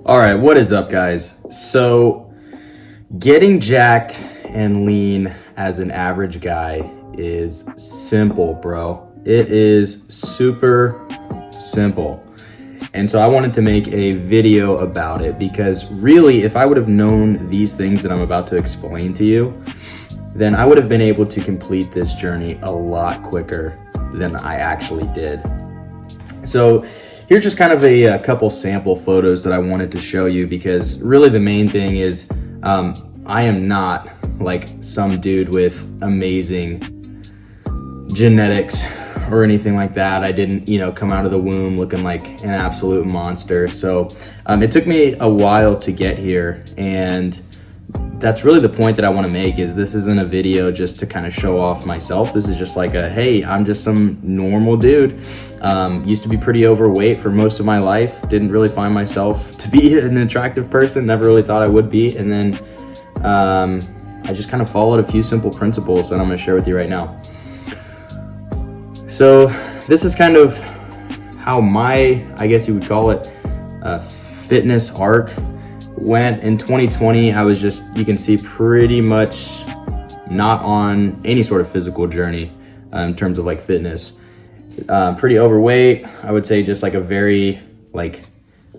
All right, what is up, guys? So, getting jacked and lean as an average guy is simple, bro. It is super simple. And so I wanted to make a video about it because really, if I would have known these things that I'm about to explain to you, then I would have been able to complete this journey a lot quicker than I actually did. So here's just kind of a couple sample photos that I wanted to show you, because really the main thing is I am not like some dude with amazing genetics or anything like that. I didn't, come out of the womb looking like an absolute monster. So it took me a while to get here, and that's really the point that I want to make. Is this isn't a video just to kind of show off myself. This is just like hey, I'm just some normal dude. Used to be pretty overweight for most of my life. Didn't really find myself to be an attractive person. Never really thought I would be. And then I just kind of followed a few simple principles that I'm going to share with you right now. So this is kind of how my, I guess you would call it, fitness arc went. In 2020, I was just, you can see, pretty much not on any sort of physical journey in terms of like fitness. Pretty overweight. I would say just like a very like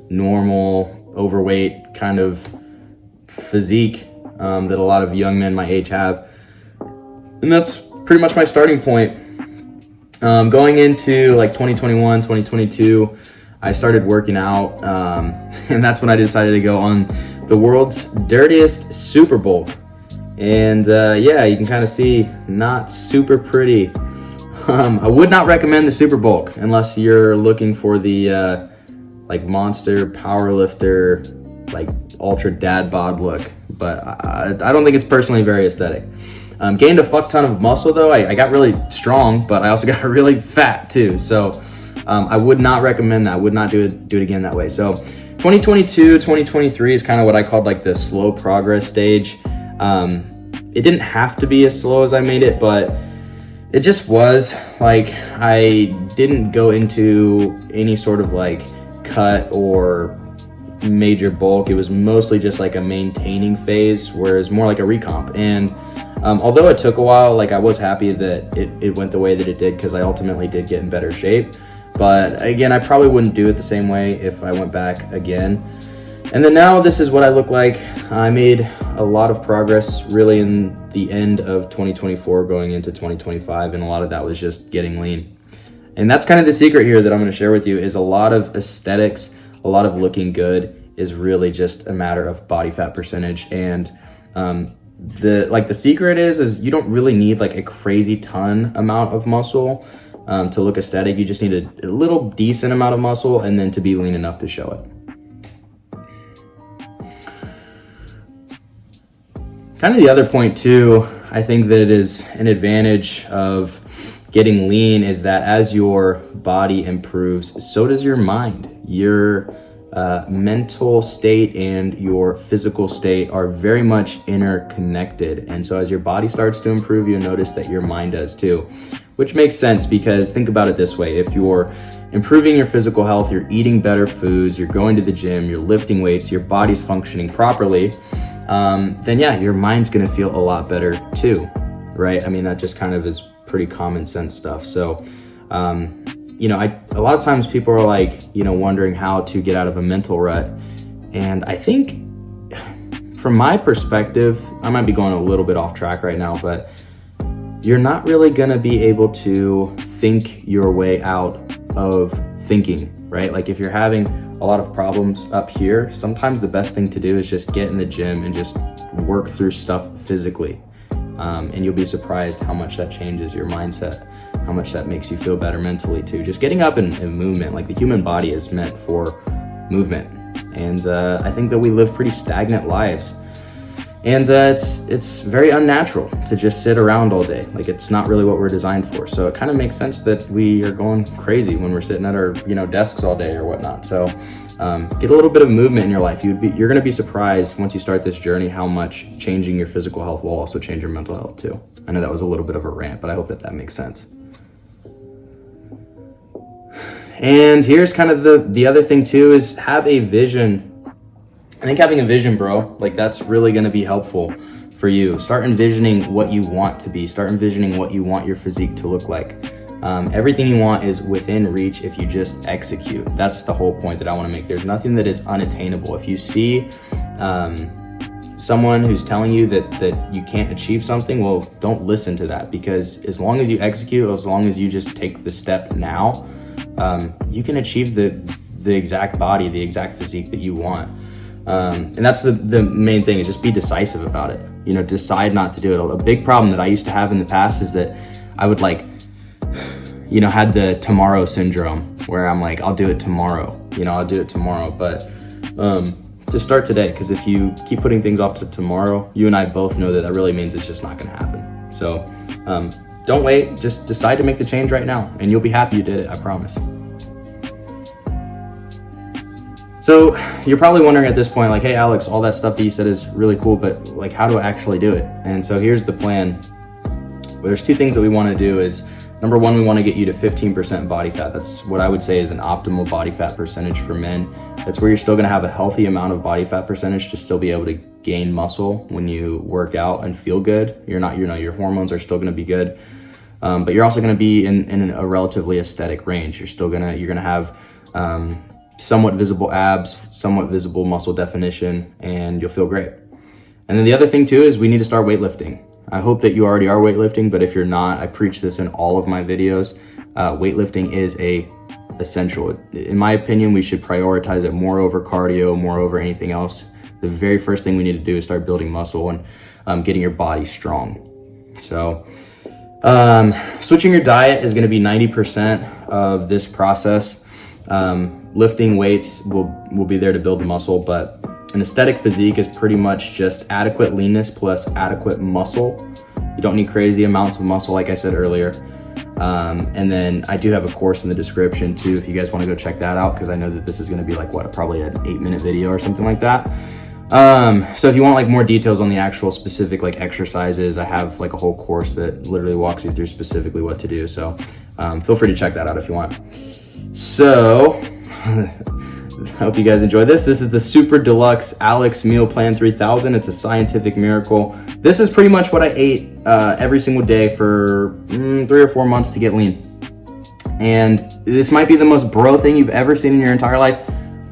normal overweight kind of physique that a lot of young men my age have. And that's pretty much my starting point. Going into like 2021, 2022, I started working out, and that's when I decided to go on the world's dirtiest super bulk. And yeah, you can kind of see, not super pretty. I would not recommend the super bulk unless you're looking for the like monster powerlifter, like ultra dad bod look. But I don't think it's personally very aesthetic. Gained a fuck ton of muscle though. I got really strong, but I also got really fat too. So I would not recommend that. I would not do it again that way. So 2022, 2023 is kind of what I called like the slow progress stage. It didn't have to be as slow as I made it, but it just was. Like, I didn't go into any sort of like cut or major bulk. It was mostly just like a maintaining phase, whereas more like a recomp. And although it took a while, like I was happy that it went the way that it did, because I ultimately did get in better shape. But again, I probably wouldn't do it the same way if I went back again. And then now this is what I look like. I made a lot of progress really in the end of 2024 going into 2025, and a lot of that was just getting lean. And that's kind of the secret here that I'm going to share with you, is a lot of aesthetics, a lot of looking good is really just a matter of body fat percentage. And the secret is you don't really need like a crazy ton amount of muscle to look aesthetic. You just need a little decent amount of muscle, and then to be lean enough to show it. Kind of the other point too, I think that it is an advantage of getting lean, is that as your body improves, so does your mind. Your mental state and your physical state are very much interconnected. And so as your body starts to improve, you'll notice that your mind does too, which makes sense, because think about it this way. If you're improving your physical health, you're eating better foods, you're going to the gym, you're lifting weights, your body's functioning properly, then yeah, your mind's gonna feel a lot better too, right? I mean, that just kind of is pretty common sense stuff. So, a lot of times people are like, wondering how to get out of a mental rut. And I think from my perspective, I might be going a little bit off track right now, but you're not really gonna be able to think your way out of thinking, right? Like if you're having a lot of problems up here, sometimes the best thing to do is just get in the gym and just work through stuff physically. And you'll be surprised how much that changes your mindset, how much that makes you feel better mentally too. Just getting up and movement. Like the human body is meant for movement. And I think that we live pretty stagnant lives. And it's very unnatural to just sit around all day. Like it's not really what we're designed for. So it kind of makes sense that we are going crazy when we're sitting at our desks all day or whatnot. So get a little bit of movement in your life. You're going to be surprised once you start this journey how much changing your physical health will also change your mental health too. I know that was a little bit of a rant, but I hope that makes sense. And here's kind of the other thing too, is have a vision I think having a vision, bro, like that's really going to be helpful for you. Start envisioning what you want to be. Start envisioning what you want your physique to look like. Everything you want is within reach if you just execute. That's the whole point that I want to make. There's nothing that is unattainable. If you see someone who's telling you that you can't achieve something, well, don't listen to that, because as long as you execute, as long as you just take the step now, you can achieve the exact body, the exact physique that you want. And that's the main thing, is just be decisive about it. You know, decide not to do it. A big problem that I used to have in the past is that I would had the tomorrow syndrome, where I'm like, I'll do it tomorrow, I'll do it tomorrow. But just start today, because if you keep putting things off to tomorrow, you and I both know that really means it's just not gonna happen. So don't wait, just decide to make the change right now, and you'll be happy you did it, I promise. So you're probably wondering at this point, like, hey Alex, all that stuff that you said is really cool, but like, how do I actually do it? And so here's the plan. Well, there's two things that we want to do. Is number one, we want to get you to 15% body fat. That's what I would say is an optimal body fat percentage for men. That's where you're still going to have a healthy amount of body fat percentage to still be able to gain muscle when you work out and feel good. You're not, your hormones are still going to be good, but you're also going to be in a relatively aesthetic range. You're going to have somewhat visible abs, somewhat visible muscle definition, and you'll feel great. And then the other thing too is we need to start weightlifting. I hope that you already are weightlifting, but if you're not, I preach this in all of my videos. Weightlifting is essential. In my opinion, we should prioritize it more over cardio, more over anything else. The very first thing we need to do is start building muscle and getting your body strong. So switching your diet is going to be 90% of this process. Lifting weights will be there to build the muscle, but an aesthetic physique is pretty much just adequate leanness plus adequate muscle. You don't need crazy amounts of muscle, like I said earlier. And then I do have a course in the description too, if you guys want to go check that out, because I know that this is going to be like probably an 8-minute video or something like that. So if you want like more details on the actual specific like exercises, I have like a whole course that literally walks you through specifically what to do. So feel free to check that out if you want. So I hope you guys enjoy this. This is the Super Deluxe Alex Meal Plan 3000. It's a scientific miracle. This is pretty much what I ate every single day for 3 or 4 months to get lean. And this might be the most bro thing you've ever seen in your entire life.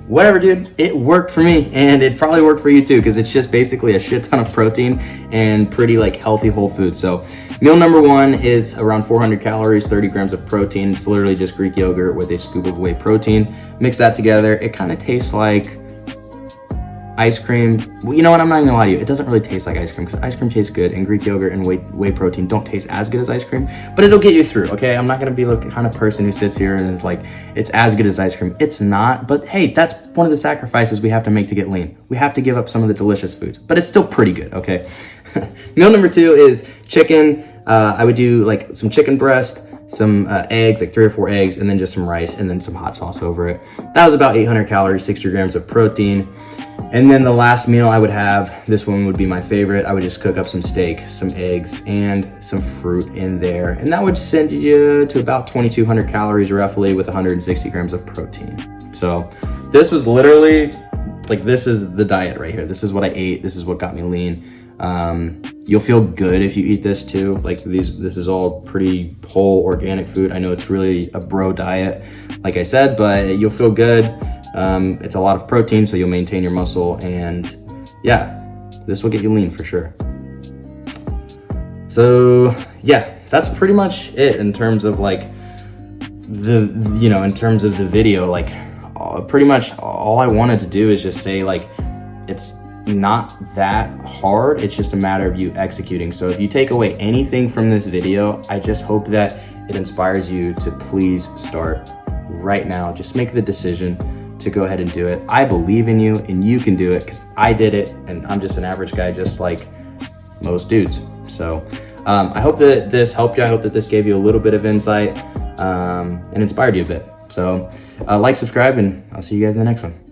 Whatever, dude, it worked for me, and it probably worked for you too, because it's just basically a shit ton of protein and pretty like healthy whole food. So meal number one is around 400 calories, 30 grams of protein. It's literally just Greek yogurt with a scoop of whey protein. Mix that together. It kind of tastes like ice cream. Well, you know what, I'm not even gonna lie to you, it doesn't really taste like ice cream, because ice cream tastes good, and Greek yogurt and whey protein don't taste as good as ice cream, but it'll get you through, okay? I'm not gonna be the kind of person who sits here and is like, it's as good as ice cream. It's not, but hey, that's one of the sacrifices we have to make to get lean. We have to give up some of the delicious foods, but it's still pretty good, okay? Meal number two is chicken. I would do like some chicken breast, some eggs, like 3 or 4 eggs, and then just some rice, and then some hot sauce over it. That was about 800 calories, 60 grams of protein. And then the last meal I would have, this one would be my favorite. I would just cook up some steak, some eggs, and some fruit in there. And that would send you to about 2,200 calories roughly, with 160 grams of protein. So this was literally, like, this is the diet right here. This is what I ate. This is what got me lean. You'll feel good if you eat this too. Like this is all pretty whole organic food. I know it's really a bro diet, like I said, but you'll feel good. It's a lot of protein, so you'll maintain your muscle, and yeah, this will get you lean for sure. So yeah, that's pretty much it in terms of like in terms of the video. Like pretty much all I wanted to do is just say, like, it's not that hard, it's just a matter of you executing. So if you take away anything from this video, I just hope that it inspires you to please start right now. Just make the decision to go ahead and do it. I believe in you, and you can do it, because I did it, and I'm just an average guy just like most dudes. So I hope that this helped you. I hope that this gave you a little bit of insight and inspired you a bit. So like, subscribe, and I'll see you guys in the next one.